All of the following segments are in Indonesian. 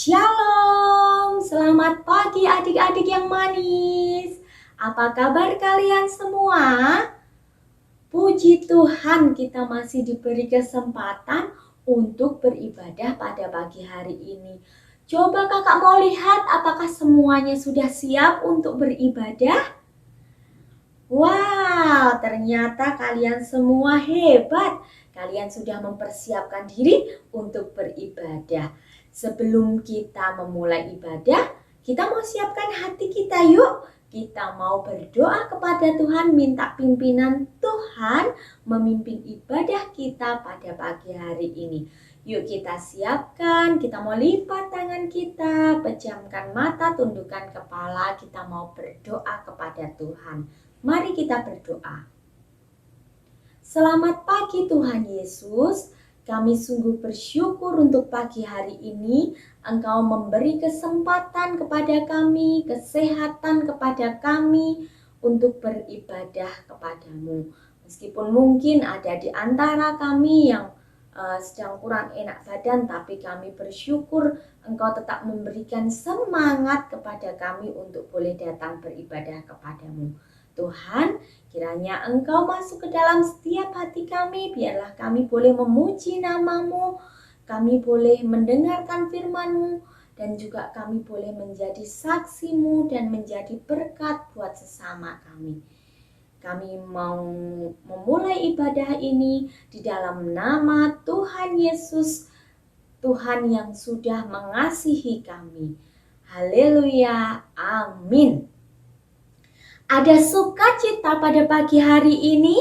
Shalom, selamat pagi adik-adik yang manis. Apa kabar kalian semua? Puji Tuhan kita masih diberi kesempatan untuk beribadah pada pagi hari ini. Coba kakak mau lihat apakah semuanya sudah siap untuk beribadah? Wow, ternyata kalian semua hebat. Kalian sudah mempersiapkan diri untuk beribadah. Sebelum kita memulai ibadah, kita mau siapkan hati kita yuk. Kita mau berdoa kepada Tuhan, minta pimpinan Tuhan memimpin ibadah kita pada pagi hari ini. Yuk kita siapkan, kita mau lipat tangan kita, pejamkan mata, tundukkan kepala, kita mau berdoa kepada Tuhan. Mari kita berdoa. Selamat pagi Tuhan Yesus. Kami sungguh bersyukur untuk pagi hari ini Engkau memberi kesempatan kepada kami, kesehatan kepada kami untuk beribadah kepadamu. Meskipun mungkin ada di antara kami yang sedang kurang enak badan, tapi kami bersyukur Engkau tetap memberikan semangat kepada kami untuk boleh datang beribadah kepadamu. Tuhan, kiranya Engkau masuk ke dalam setiap hati kami, biarlah kami boleh memuji nama-Mu, kami boleh mendengarkan firman-Mu, dan juga kami boleh menjadi saksi-Mu dan menjadi berkat buat sesama kami. Kami mau memulai ibadah ini di dalam nama Tuhan Yesus, Tuhan yang sudah mengasihi kami. Haleluya, amin. Ada sukacita pada pagi hari ini?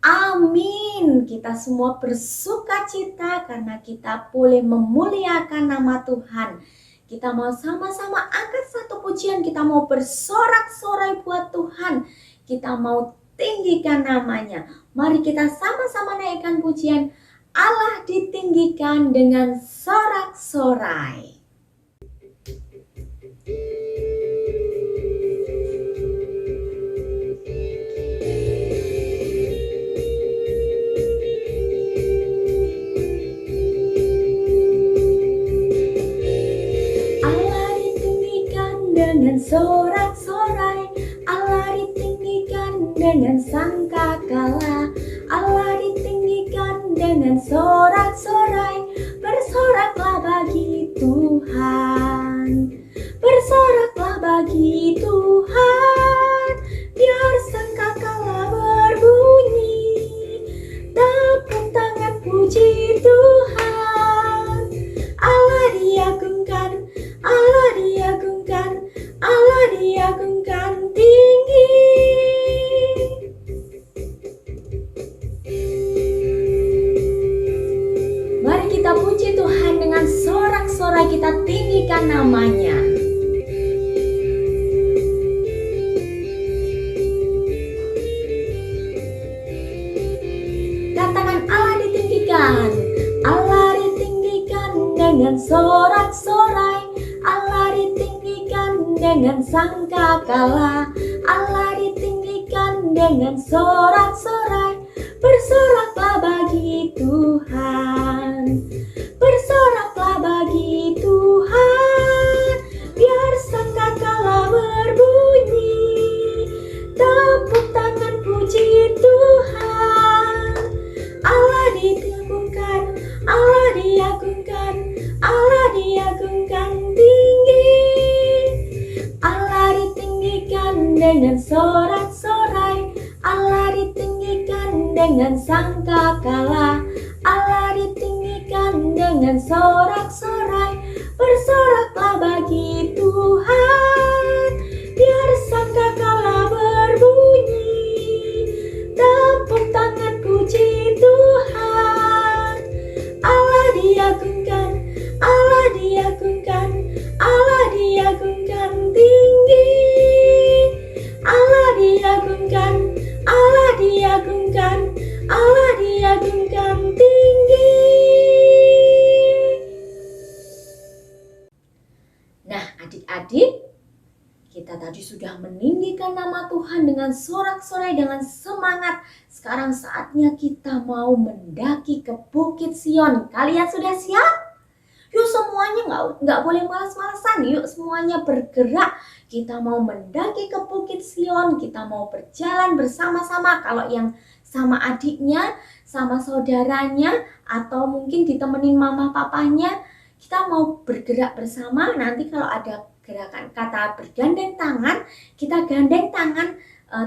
Amin. Kita semua bersukacita karena kita boleh memuliakan nama Tuhan. Kita mau sama-sama angkat satu pujian, kita mau bersorak-sorai buat Tuhan. Kita mau tinggikan namanya. Mari kita sama-sama naikkan pujian. Allah ditinggikan dengan sorak-sorai. Dengan sorak-sorai, Allah ditinggikan dengan sangkakala. Allah ditinggikan dengan sorak-sorai. Bersoraklah bagi Tuhan, bersoraklah bagi Tuhan. Biar sangkakala berbunyi, tepuk tangan puji Tuhan. Allah diagungkan, Allah diagungkan, Allah diagungkan tinggi. Mari kita puji Tuhan dengan sorak-sorai, kita tinggikan namanya. Katakan Allah ditinggikan, Allah ditinggikan dengan sorak-sorai. Allah ditinggikan dengan sangkakala. Allah ditinggikan dengan sorak-sorai. Bersoraklah bagi Tuhan, bersoraklah bagi Tuhan. Biar sangkakala berbunyi, tepuk tangan puji Tuhan. Allah diagungkan, Allah diagungkan, Allah diagungkan tinggi. Allah ditinggikan dengan sorak-sorai. Allah ditinggikan dengan sangkakala. Allah ditinggikan dengan sorak-sorai. Bersoraklah bagi Tuhan. Biar sangkakala berbunyi, tepuk tangan puji Tuhan. Allah diagungkan, Allah diagungkan, Allah diagungkan tinggi. Allah diagungkan, Allah diagungkan, Allah diagungkan tinggi. Nah adik-adik, kita tadi sudah meninggikan nama Tuhan dengan sorak-sorai, dengan semangat. Sekarang saatnya kita mau mendaki ke Bukit Sion. Kalian sudah siap? Yuk semuanya nggak boleh malas-malasan, yuk semuanya bergerak. Kita mau mendaki ke Bukit Sion, kita mau berjalan bersama-sama. Kalau yang sama adiknya, sama saudaranya, atau mungkin ditemenin mama papanya, kita mau bergerak bersama. Nanti kalau ada gerakan kata bergandeng tangan, kita gandeng tangan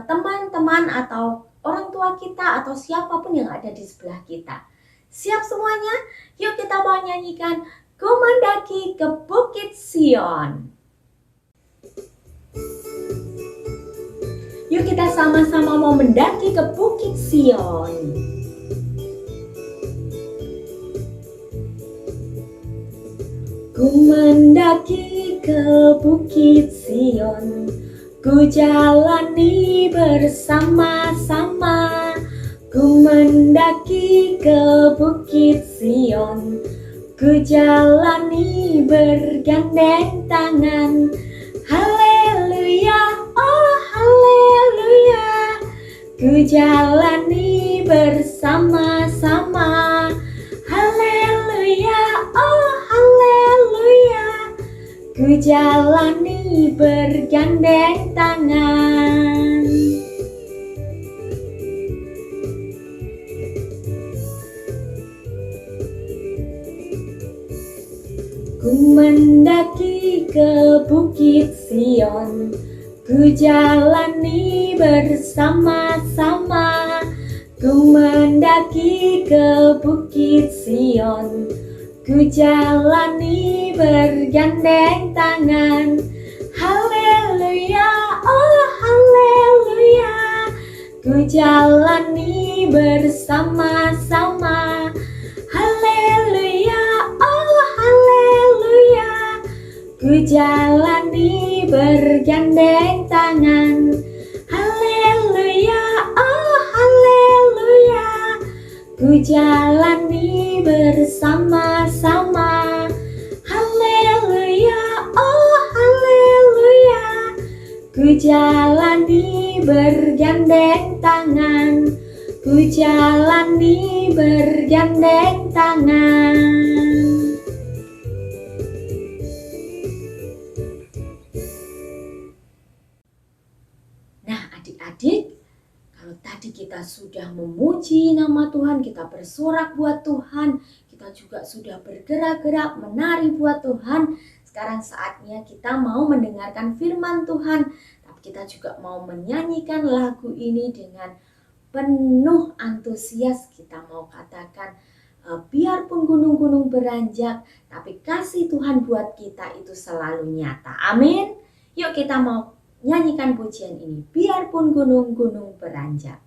teman-teman atau orang tua kita atau siapapun yang ada di sebelah kita. Siap semuanya? Yuk kita mau nyanyikan Ku Mendaki ke Bukit Sion. Yuk kita sama-sama mau mendaki ke Bukit Sion. Ku mendaki ke Bukit Sion, ku jalani bersama-sama. Ku mendaki ke Bukit Sion, ku jalani bergandeng tangan. Haleluya, oh haleluya, ku jalani bersama-sama. Haleluya, oh haleluya, ku jalani bergandeng tangan. Ku mendaki ke Bukit Sion, ku jalani bersama-sama. Ku mendaki ke Bukit Sion, ku jalani bergandeng tangan. Haleluya, oh haleluya, ku jalani bersama-sama. Haleluya, oh haleluya, ku jalani bergandeng tangan. Haleluya, oh haleluya, ku jalani bersama-sama. Haleluya, oh haleluya, ku jalani bergandeng tangan. Ku jalani bergandeng tangan. Nah adik-adik, kalau tadi kita sudah memuji nama Tuhan, kita bersorak buat Tuhan, kita juga sudah bergerak-gerak menari buat Tuhan. Sekarang saatnya kita mau mendengarkan firman Tuhan, tapi kita juga mau menyanyikan lagu ini dengan penuh antusias. Kita mau katakan biarpun gunung-gunung beranjak, tapi kasih Tuhan buat kita itu selalu nyata. Amin. Yuk kita mau nyanyikan pujian ini, biarpun gunung-gunung beranjak.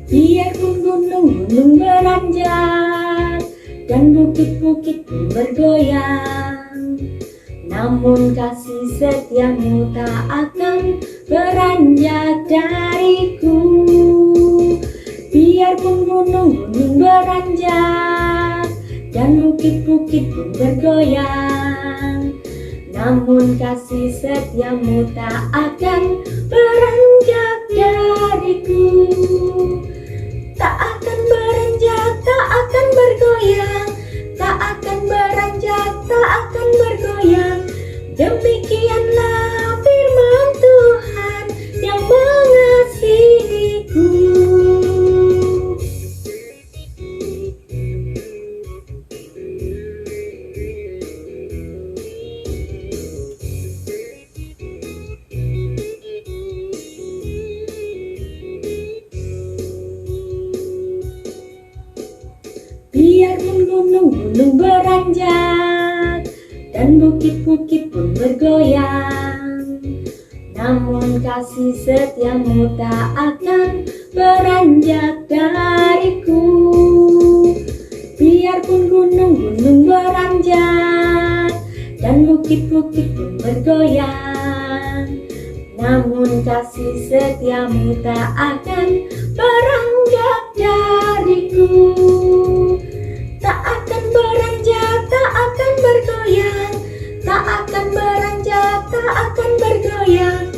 Biarpun gunung-gunung beranjak dan bukit-bukit pun bergoyang, namun kasih setiamu tak akan beranjak dariku. Biarpun gunung-gunung beranjak dan bukit-bukit pun bergoyang, namun kasih setiamu tak akan beranjak dariku. Tak akan beranjak, tak akan bergoyang, tak akan beranjak, tak akan bergoyang. Demikianlah firman Tuhan yang mengasihiku. Biarpun gunung-gunung beranjak dan bukit-bukit pun bergoyang, namun kasih setiamu tak akan beranjak dariku. Biarpun gunung-gunung beranjak dan bukit-bukit pun bergoyang, namun kasih setiamu tak akan beranjak dariku. Tak akan beranjak, tak akan bergoyang, tak akan beranjak, tak akan bergoyang.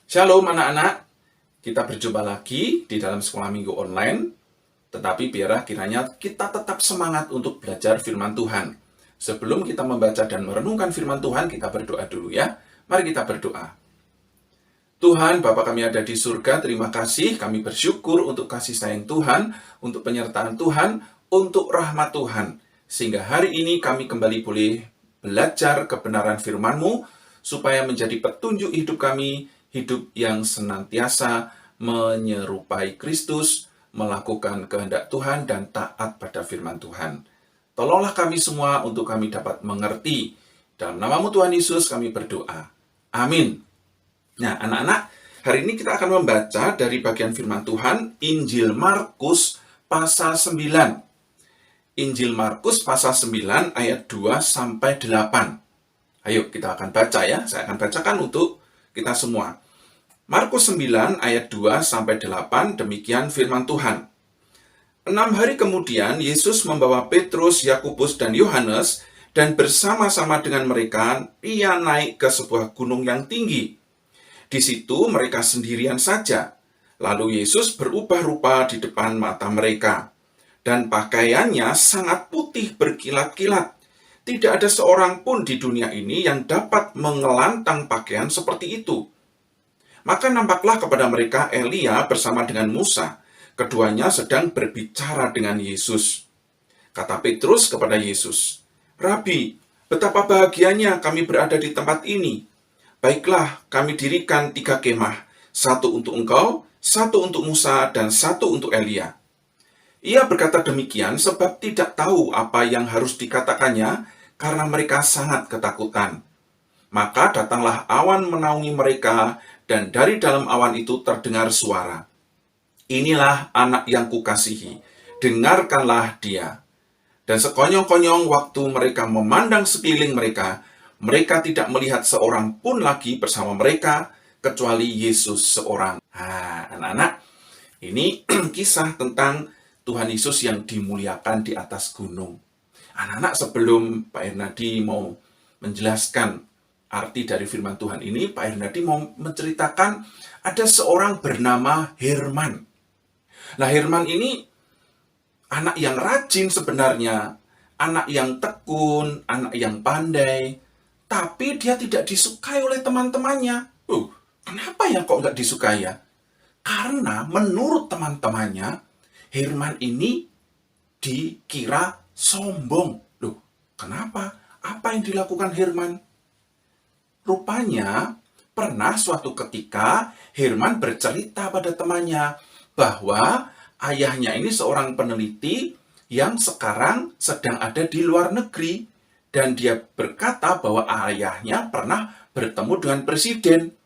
Shalom anak-anak, kita berjumpa lagi di dalam sekolah minggu online, tetapi biarlah kiranya kita tetap semangat untuk belajar firman Tuhan. Sebelum kita membaca dan merenungkan firman Tuhan, kita berdoa dulu ya. Mari kita berdoa. Tuhan, Bapa kami ada di surga, terima kasih, kami bersyukur untuk kasih sayang Tuhan, untuk penyertaan Tuhan, untuk rahmat Tuhan. Sehingga hari ini kami kembali boleh belajar kebenaran firman-Mu, supaya menjadi petunjuk hidup kami, hidup yang senantiasa menyerupai Kristus, melakukan kehendak Tuhan dan taat pada firman Tuhan. Tolonglah kami semua untuk kami dapat mengerti. Dalam nama-Mu Tuhan Yesus kami berdoa. Amin. Nah, anak-anak, hari ini kita akan membaca dari bagian firman Tuhan, Injil Markus pasal 9. Injil Markus pasal 9 ayat 2-8. Ayo kita akan baca ya, saya akan bacakan untuk kita semua. Markus 9 ayat 2-8, demikian firman Tuhan. 6 hari kemudian, Yesus membawa Petrus, Yakobus, dan Yohanes, dan bersama-sama dengan mereka, ia naik ke sebuah gunung yang tinggi. Di situ mereka sendirian saja. Lalu Yesus berubah rupa di depan mata mereka, dan pakaiannya sangat putih berkilat-kilat. Tidak ada seorang pun di dunia ini yang dapat mengelantang pakaian seperti itu. Maka nampaklah kepada mereka Elia bersama dengan Musa. Keduanya sedang berbicara dengan Yesus. Kata Petrus kepada Yesus, "Rabi, betapa bahagianya kami berada di tempat ini. Baiklah, kami dirikan 3 kemah, 1 untuk engkau, 1 untuk Musa, dan 1 untuk Elia." Ia berkata demikian sebab tidak tahu apa yang harus dikatakannya, karena mereka sangat ketakutan. Maka datanglah awan menaungi mereka, dan dari dalam awan itu terdengar suara, "Inilah anak yang kukasihi, dengarkanlah dia." Dan sekonyong-konyong waktu mereka memandang sekeliling mereka, mereka tidak melihat seorang pun lagi bersama mereka, kecuali Yesus seorang. Anak-anak, ini kisah tentang Tuhan Yesus yang dimuliakan di atas gunung. Anak-anak, sebelum Pak Hernadi mau menjelaskan arti dari firman Tuhan ini, Pak Hernadi mau menceritakan ada seorang bernama Herman. Nah, Herman ini anak yang rajin sebenarnya, anak yang tekun, anak yang pandai, tapi dia tidak disukai oleh teman-temannya. Kenapa ya kok nggak disukai ya? Karena menurut teman-temannya, Herman ini dikira sombong. Kenapa? Apa yang dilakukan Herman? Rupanya, pernah suatu ketika Herman bercerita pada temannya bahwa ayahnya ini seorang peneliti yang sekarang sedang ada di luar negeri. Dan dia berkata bahwa ayahnya pernah bertemu dengan presiden.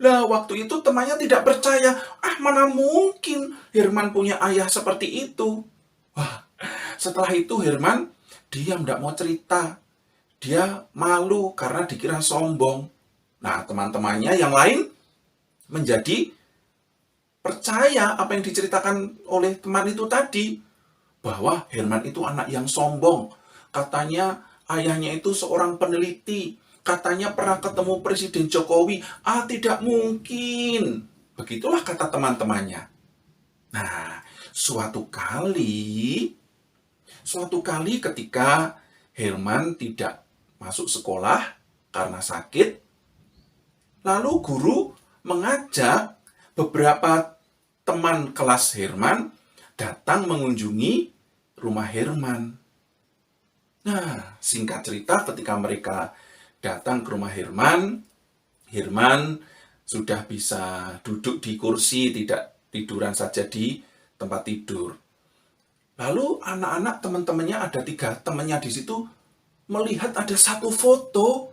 Lah, waktu itu temannya tidak percaya. Mana mungkin Herman punya ayah seperti itu. Setelah itu Herman diam, tidak mau cerita. Dia malu karena dikira sombong. Nah, teman-temannya yang lain menjadi percaya apa yang diceritakan oleh teman itu tadi, bahwa Herman itu anak yang sombong. Katanya ayahnya itu seorang peneliti. Katanya pernah ketemu Presiden Jokowi. Tidak mungkin. Begitulah kata teman-temannya. Nah, suatu kali ketika Herman tidak masuk sekolah karena sakit, lalu guru mengajak beberapa teman kelas Herman datang mengunjungi rumah Herman. Nah, singkat cerita, ketika mereka datang ke rumah Herman, Herman sudah bisa duduk di kursi, tidak tiduran saja di tempat tidur. Lalu anak-anak teman-temannya, ada 3 temannya di situ, melihat ada satu foto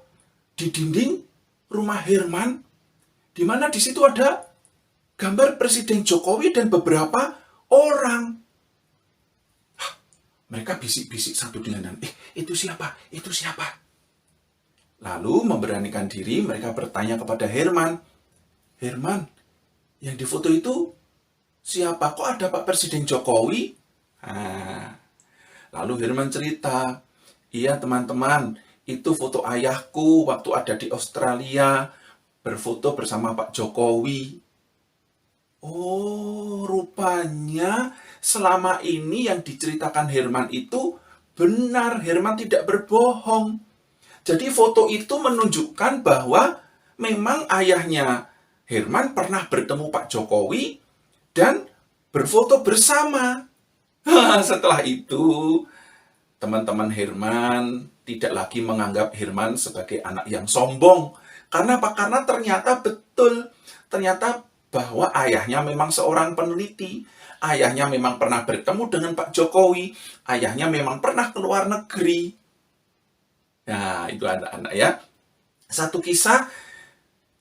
di dinding rumah Herman, di mana di situ ada gambar Presiden Jokowi dan beberapa orang. Mereka bisik-bisik satu dengan lain, itu siapa? Itu siapa? Lalu memberanikan diri, mereka bertanya kepada Herman, "Herman, yang di foto itu siapa? Kok ada Pak Presiden Jokowi?" Lalu Herman cerita, "Iya teman-teman, itu foto ayahku waktu ada di Australia berfoto bersama Pak Jokowi. Oh, rupanya selama ini yang diceritakan Herman itu benar. Herman tidak berbohong. Jadi foto itu menunjukkan bahwa memang ayahnya Herman pernah bertemu Pak Jokowi dan berfoto bersama. Setelah itu, teman-teman Herman tidak lagi menganggap Herman sebagai anak yang sombong. Karena apa? Karena ternyata betul. Ternyata bahwa ayahnya memang seorang peneliti. Ayahnya memang pernah bertemu dengan Pak Jokowi. Ayahnya memang pernah ke luar negeri. Nah, itu anak-anak ya. Satu kisah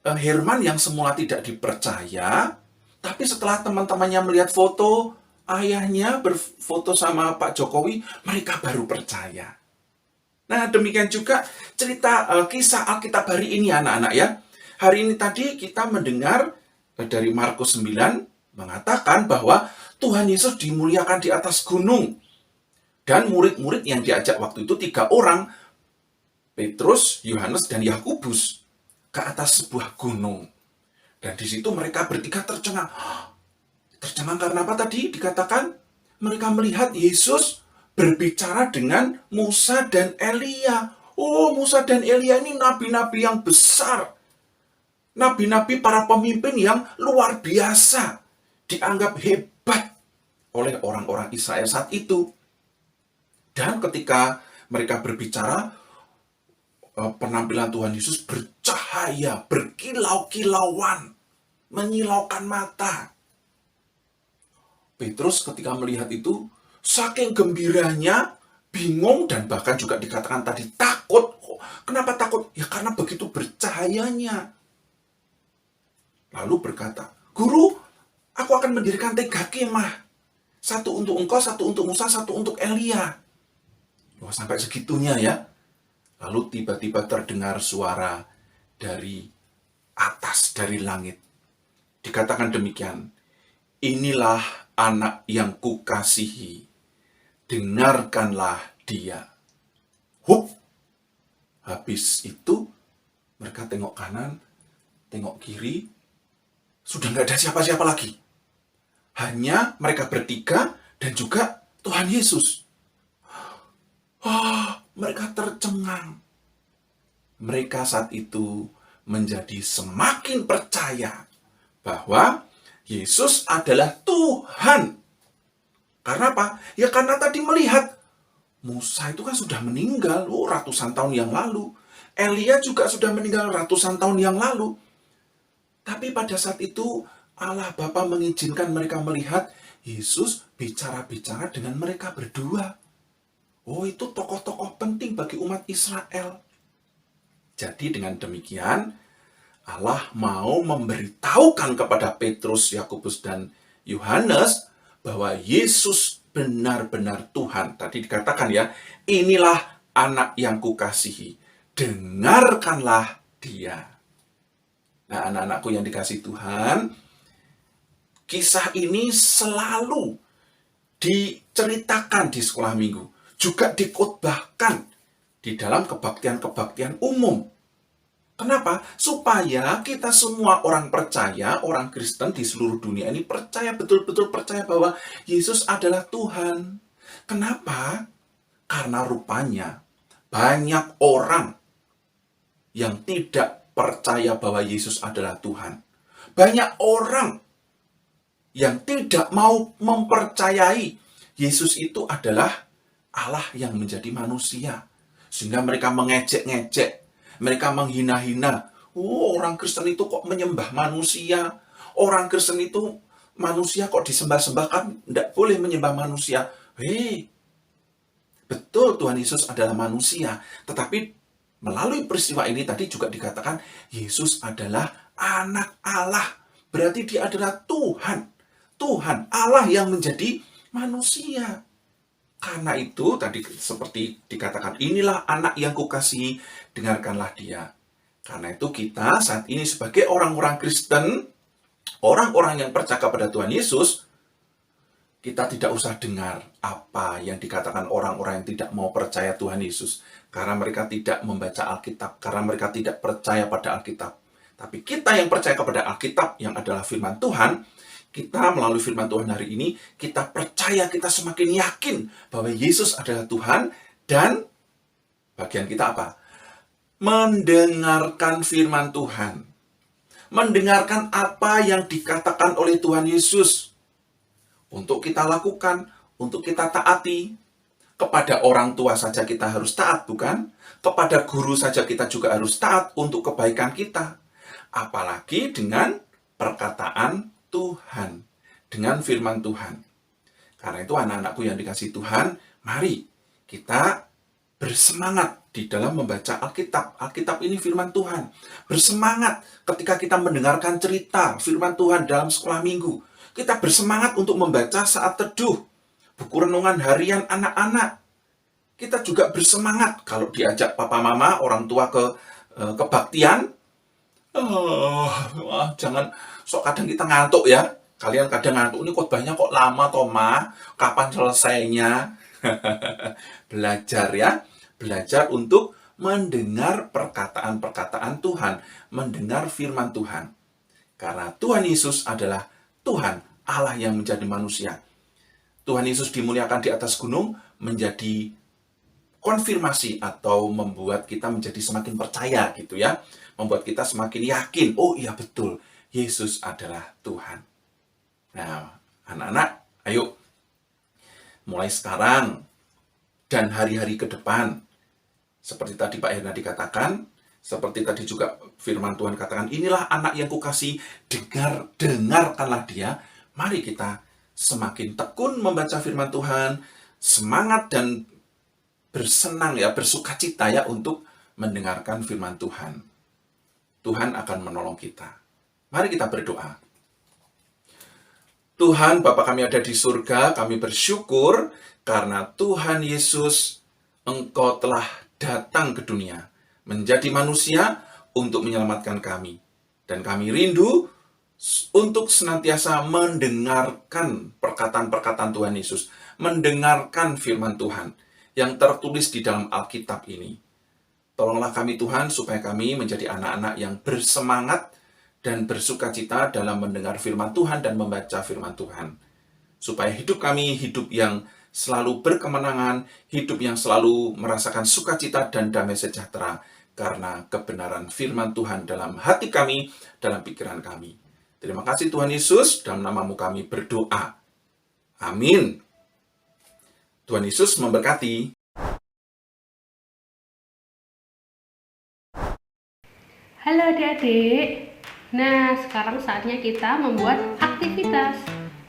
Herman yang semula tidak dipercaya, tapi setelah teman-temannya melihat foto ayahnya berfoto sama Pak Jokowi, mereka baru percaya. Nah, demikian juga cerita kisah Alkitab hari ini anak-anak ya. Hari ini tadi kita mendengar dari Markus 9 mengatakan bahwa Tuhan Yesus dimuliakan di atas gunung. Dan murid-murid yang diajak waktu itu 3 orang, Petrus, Yohanes, dan Yakobus, ke atas sebuah gunung. Dan di situ mereka bertiga tercengang. Tercengang karena apa tadi? Dikatakan mereka melihat Yesus berbicara dengan Musa dan Elia. Oh, Musa dan Elia ini nabi-nabi yang besar. Nabi-nabi para pemimpin yang luar biasa. Dianggap hebat oleh orang-orang Israel saat itu. Dan ketika mereka berbicara, penampilan Tuhan Yesus bercahaya, berkilau-kilauan, menyilaukan mata. Petrus ketika melihat itu, saking gembiranya, bingung, dan bahkan juga dikatakan tadi takut. Kenapa takut? Ya karena begitu bercahayanya. Lalu berkata, Guru, aku akan mendirikan 3 kemah. 1 untuk engkau, 1 untuk Musa, 1 untuk Elia. Wah, sampai segitunya ya. Lalu tiba-tiba terdengar suara dari atas, dari langit. Dikatakan demikian, inilah anak yang kukasihi, dengarkanlah dia. Hup! Habis itu, mereka tengok kanan, tengok kiri, sudah nggak ada siapa-siapa lagi. Hanya mereka bertiga dan juga Tuhan Yesus. Mereka tercengang. Mereka saat itu menjadi semakin percaya bahwa Yesus adalah Tuhan. Karena apa? Ya karena tadi melihat Musa itu kan sudah meninggal ratusan tahun yang lalu. Elia juga sudah meninggal ratusan tahun yang lalu. Tapi pada saat itu Allah Bapa mengizinkan mereka melihat Yesus bicara-bicara dengan mereka berdua. Oh, itu tokoh-tokoh penting bagi umat Israel. Jadi dengan demikian, Allah mau memberitahukan kepada Petrus, Yakobus, dan Yohanes bahwa Yesus benar-benar Tuhan. Tadi dikatakan ya, inilah anak yang kukasihi. Dengarkanlah dia. Nah, anak-anakku yang dikasihi Tuhan, kisah ini selalu diceritakan di sekolah minggu. Juga dikhotbahkan di dalam kebaktian-kebaktian umum. Kenapa? Supaya kita semua orang percaya, orang Kristen di seluruh dunia ini percaya, betul-betul percaya bahwa Yesus adalah Tuhan. Kenapa? Karena rupanya banyak orang yang tidak percaya bahwa Yesus adalah Tuhan. Banyak orang yang tidak mau mempercayai Yesus itu adalah Allah yang menjadi manusia. Sehingga mereka mengejek-ngejek, mereka menghina-hina. Orang Kristen itu kok menyembah manusia? Orang Kristen itu manusia kok disembah-sembahkan? Tidak boleh menyembah manusia. Betul Tuhan Yesus adalah manusia. Tetapi melalui peristiwa ini tadi juga dikatakan Yesus adalah anak Allah. Berarti dia adalah Tuhan. Tuhan, Allah yang menjadi manusia. Karena itu tadi seperti dikatakan, inilah anak yang kukasihi, dengarkanlah dia. Karena itu kita saat ini sebagai orang-orang Kristen, orang-orang yang percaya kepada Tuhan Yesus, kita tidak usah dengar apa yang dikatakan orang-orang yang tidak mau percaya Tuhan Yesus. Karena mereka tidak membaca Alkitab, karena mereka tidak percaya pada Alkitab. Tapi kita yang percaya kepada Alkitab yang adalah firman Tuhan, kita melalui firman Tuhan hari ini, kita percaya, kita semakin yakin bahwa Yesus adalah Tuhan, dan bagian kita apa? Mendengarkan firman Tuhan. Mendengarkan apa yang dikatakan oleh Tuhan Yesus. Untuk kita lakukan, untuk kita taati. Kepada orang tua saja kita harus taat, bukan? Kepada guru saja kita juga harus taat untuk kebaikan kita. Apalagi dengan perkataan Tuhan, dengan firman Tuhan. Karena itu anak-anakku yang dikasihi Tuhan, mari kita bersemangat di dalam membaca Alkitab. Alkitab ini firman Tuhan. Bersemangat ketika kita mendengarkan cerita firman Tuhan dalam sekolah minggu. Kita bersemangat untuk membaca saat teduh, buku renungan harian anak-anak. Kita juga bersemangat kalau diajak papa mama, orang tua ke kebaktian. Jangan sok kadang kita ngantuk ya. Kalian kadang ngantuk, ini khotbahnya kok lama toh ma? Kapan selesainya? Belajar ya. Belajar untuk mendengar perkataan-perkataan Tuhan, mendengar firman Tuhan. Karena Tuhan Yesus adalah Tuhan, Allah yang menjadi manusia. Tuhan Yesus dimuliakan di atas gunung menjadi konfirmasi atau membuat kita menjadi semakin percaya gitu ya. Membuat kita semakin yakin, oh iya betul, Yesus adalah Tuhan. Nah, anak-anak, ayo mulai sekarang dan hari-hari ke depan, seperti tadi Pak Hernadi katakan, seperti tadi juga firman Tuhan katakan, inilah anak yang kukasihi, dengarkanlah dia. Mari kita semakin tekun membaca firman Tuhan, semangat dan bersenang ya, bersukacita ya untuk mendengarkan firman Tuhan. Tuhan akan menolong kita. Mari kita berdoa. Tuhan, Bapa kami ada di surga, kami bersyukur karena Tuhan Yesus, Engkau telah datang ke dunia, menjadi manusia untuk menyelamatkan kami. Dan kami rindu untuk senantiasa mendengarkan perkataan-perkataan Tuhan Yesus, mendengarkan firman Tuhan yang tertulis di dalam Alkitab ini. Tolonglah kami Tuhan, supaya kami menjadi anak-anak yang bersemangat dan bersukacita dalam mendengar firman Tuhan dan membaca firman Tuhan. Supaya hidup kami hidup yang selalu berkemenangan, hidup yang selalu merasakan sukacita dan damai sejahtera, karena kebenaran firman Tuhan dalam hati kami, dalam pikiran kami. Terima kasih Tuhan Yesus, dalam nama-Mu kami berdoa. Amin. Tuhan Yesus memberkati. Halo adik-adik. Nah, sekarang saatnya kita membuat aktivitas.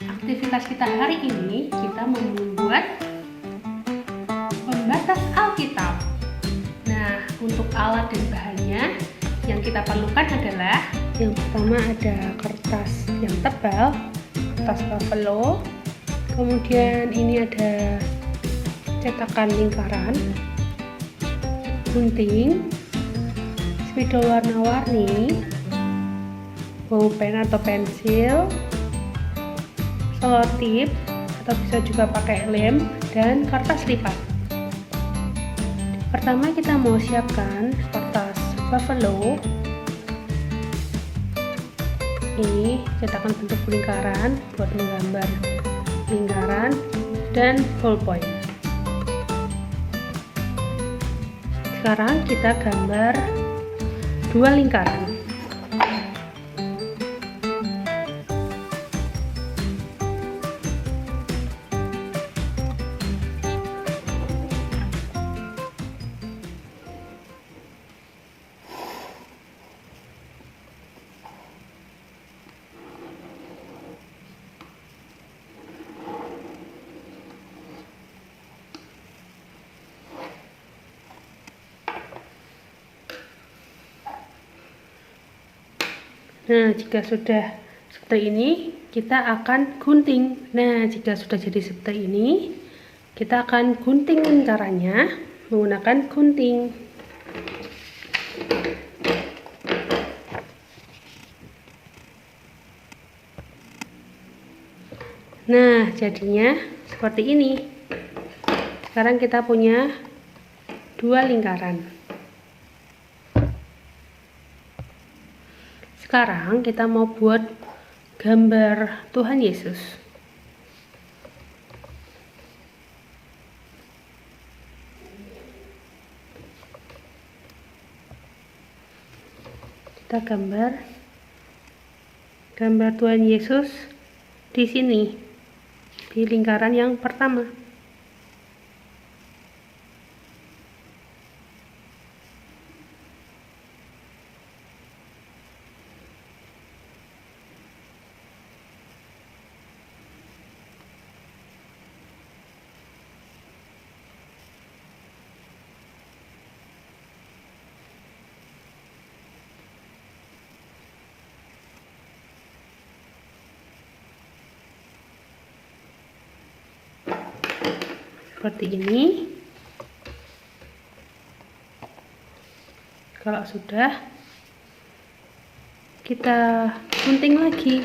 Aktivitas kita hari ini, kita membuat pembatas Alkitab. Nah, untuk alat dan bahannya yang kita perlukan adalah yang pertama ada kertas yang tebal, kertas buffalo. Kemudian ini ada cetakan lingkaran, gunting, spidol warna-warni, bolpen atau pensil, selotip atau bisa juga pakai lem, dan kertas lipat. Pertama kita mau siapkan kertas buffalo. Ini cetakan bentuk lingkaran buat menggambar lingkaran dan ballpoint. Sekarang kita gambar 2 lingkaran. Nah, jika sudah seperti ini, kita akan gunting. Nah, jika sudah jadi seperti ini, kita akan gunting lingkarannya menggunakan gunting. Nah, jadinya seperti ini. Sekarang kita punya 2 lingkaran. sekarang kita mau buat gambar Tuhan Yesus. Kita gambar Tuhan Yesus di sini, di lingkaran yang pertama. Seperti ini. Kalau sudah, kita gunting lagi.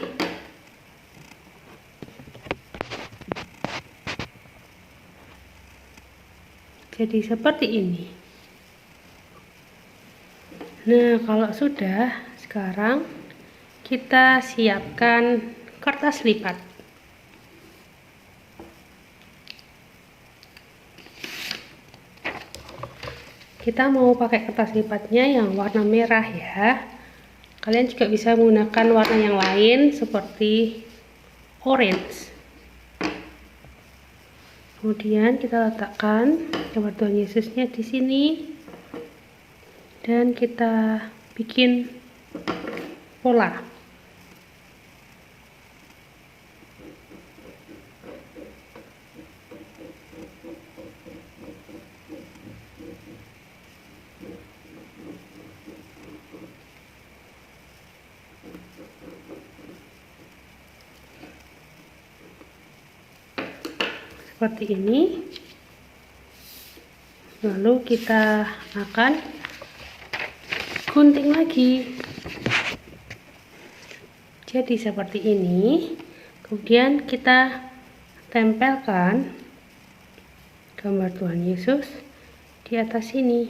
Jadi seperti ini. Nah, kalau sudah, sekarang kita siapkan kertas lipat. Kita mau pakai kertas lipatnya yang warna merah ya. Kalian juga bisa menggunakan warna yang lain seperti orange. Kemudian kita letakkan gambar Tuhan Yesusnya di sini dan kita bikin pola. Seperti ini. Lalu kita akan gunting lagi. Jadi seperti ini. Kemudian kita tempelkan gambar Tuhan Yesus di atas sini.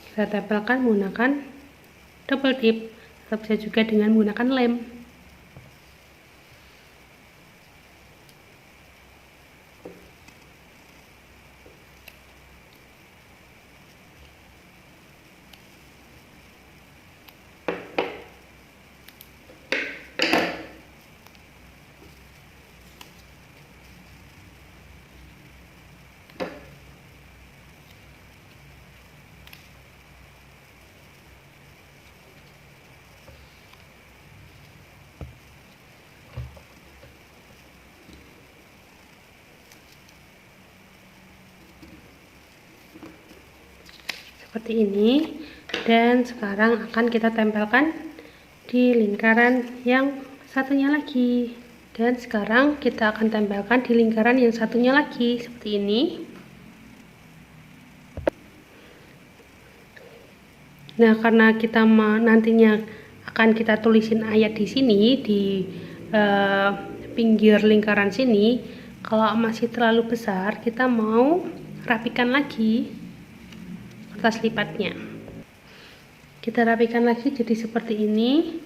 Kita tempelkan menggunakan double tip, atau bisa juga dengan menggunakan lem. Seperti ini, dan sekarang akan kita tempelkan di lingkaran yang satunya lagi, dan sekarang kita akan tempelkan di lingkaran yang satunya lagi seperti ini. Nah, karena kita nantinya akan kita tulisin ayat di sini di pinggir lingkaran sini, kalau masih terlalu besar kita mau rapikan lagi kertas lipatnya. Kita rapikan lagi jadi seperti ini.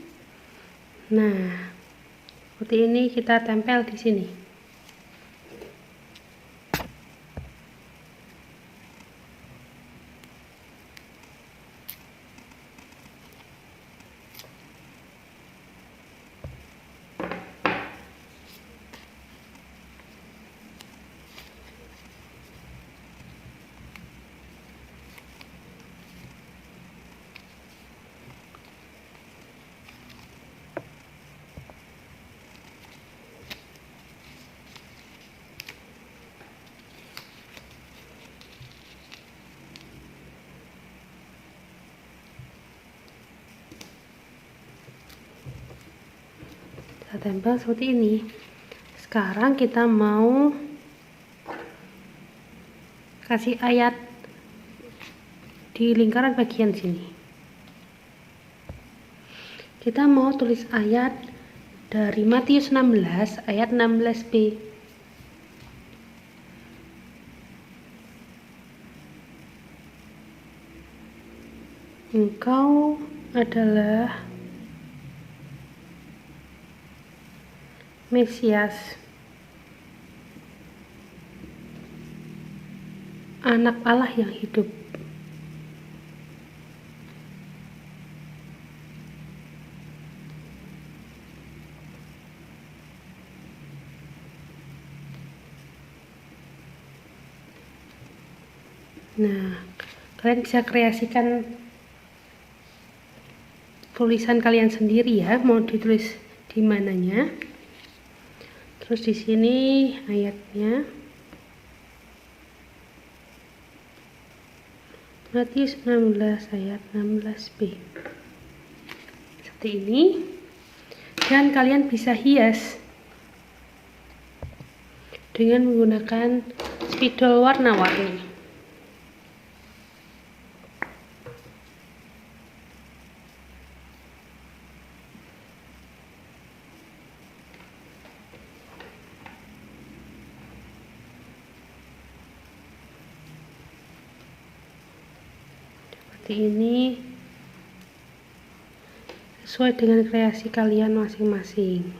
Nah, seperti ini kita tempel di sini. Kita tempel seperti ini. Sekarang kita mau kasih ayat di lingkaran bagian sini. Kita mau tulis ayat dari Matius 16 ayat 16b. Engkau adalah Mesias, anak Allah yang hidup. Nah, kalian bisa kreasikan tulisan kalian sendiri ya, mau ditulis di mananya. Terus di sini ayatnya. Matius 16 ayat 16b. Seperti ini. Dan kalian bisa hias dengan menggunakan spidol warna-warni. Seperti ini, sesuai dengan kreasi kalian masing-masing.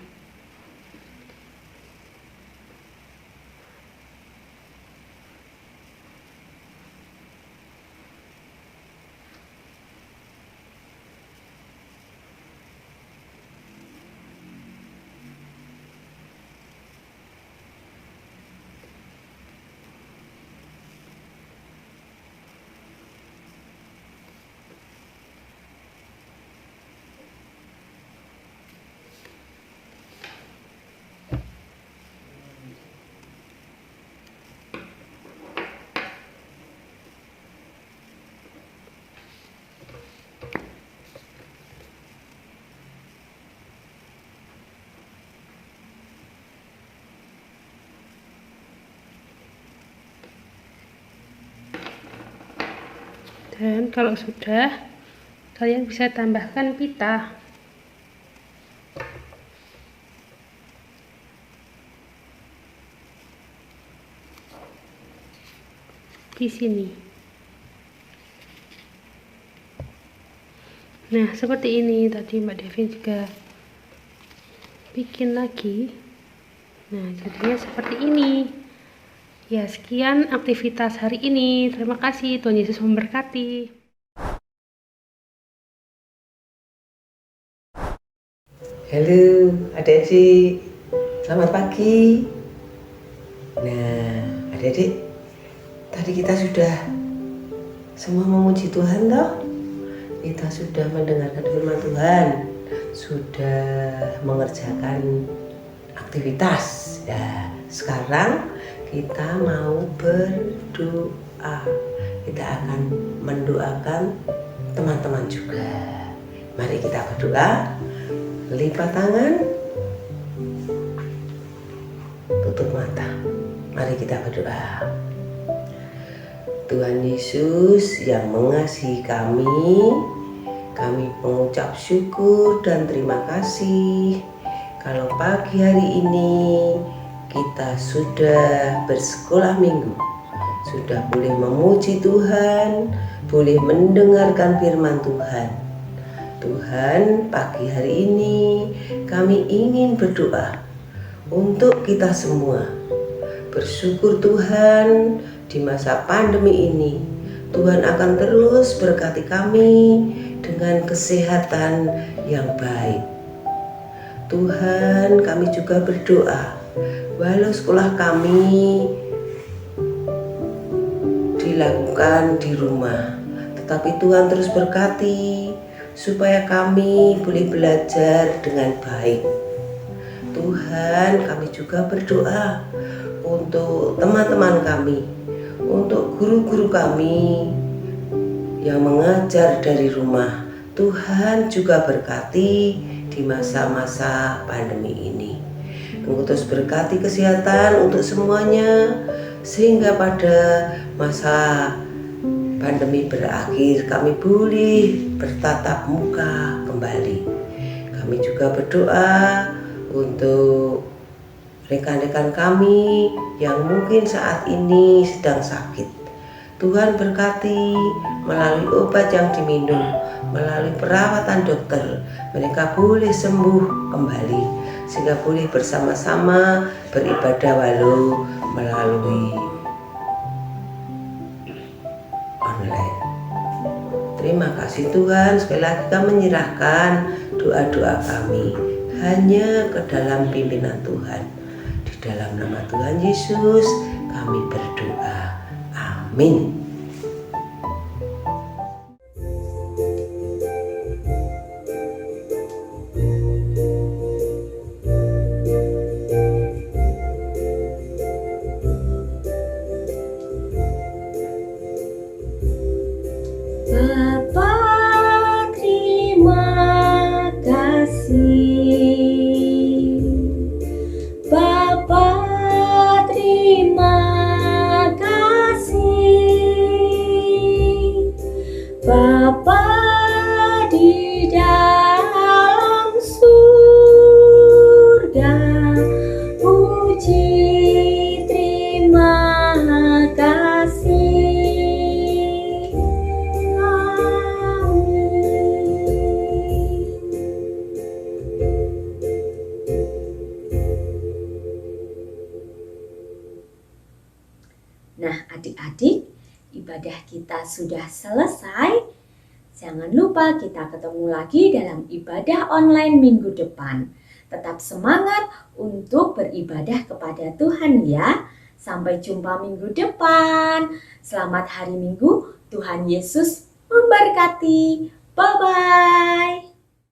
Dan kalau sudah, kalian bisa tambahkan pita. Di sini. Nah, seperti ini tadi Mbak Devin juga bikin lagi. Nah, jadinya seperti ini. Ya, sekian aktivitas hari ini. Terima kasih, Tuhan Yesus memberkati. Halo adik-adik, selamat pagi. Nah, adik-adik, tadi kita sudah semua memuji Tuhan toh? Kita sudah mendengarkan firman Tuhan, sudah mengerjakan aktivitas. Ya, sekarang kita mau berdoa. Kita akan mendoakan teman-teman juga. Mari kita berdoa. Lipat tangan, tutup mata. Mari kita berdoa. Tuhan Yesus yang mengasihi kami mengucap syukur dan terima kasih kalau pagi hari ini kita sudah bersekolah minggu, sudah boleh memuji Tuhan, boleh mendengarkan firman Tuhan. Tuhan, pagi hari ini kami ingin berdoa untuk kita semua. Bersyukur Tuhan, di masa pandemi ini Tuhan akan terus berkati kami dengan kesehatan yang baik. Tuhan, kami juga berdoa walau sekolah kami dilakukan di rumah, tetapi Tuhan terus berkati supaya kami boleh belajar dengan baik. Tuhan, kami juga berdoa untuk teman-teman kami, untuk guru-guru kami yang mengajar dari rumah. Tuhan juga berkati di masa-masa pandemi ini. Engkau terus berkati kesehatan untuk semuanya, sehingga pada masa pandemi berakhir kami boleh bertatap muka kembali. Kami juga berdoa untuk rekan-rekan kami yang mungkin saat ini sedang sakit. Tuhan berkati melalui obat yang diminum, melalui perawatan dokter, mereka boleh sembuh kembali, sehingga boleh bersama-sama beribadah walau melalui online. Terima kasih Tuhan, sekali lagi kami menyerahkan doa-doa kami hanya ke dalam pimpinan Tuhan. Di dalam nama Tuhan Yesus kami berdoa. Amin. Bapa, terima kasih. Bapa, terima kasih. Bapa di dalam surga, puji terima kasih. Nah, adik-adik, ibadah kita sudah selesai. Jangan lupa kita ketemu lagi dalam ibadah online minggu depan. Tetap semangat untuk beribadah kepada Tuhan ya. Sampai jumpa minggu depan. Selamat hari Minggu. Tuhan Yesus memberkati. Bye-bye.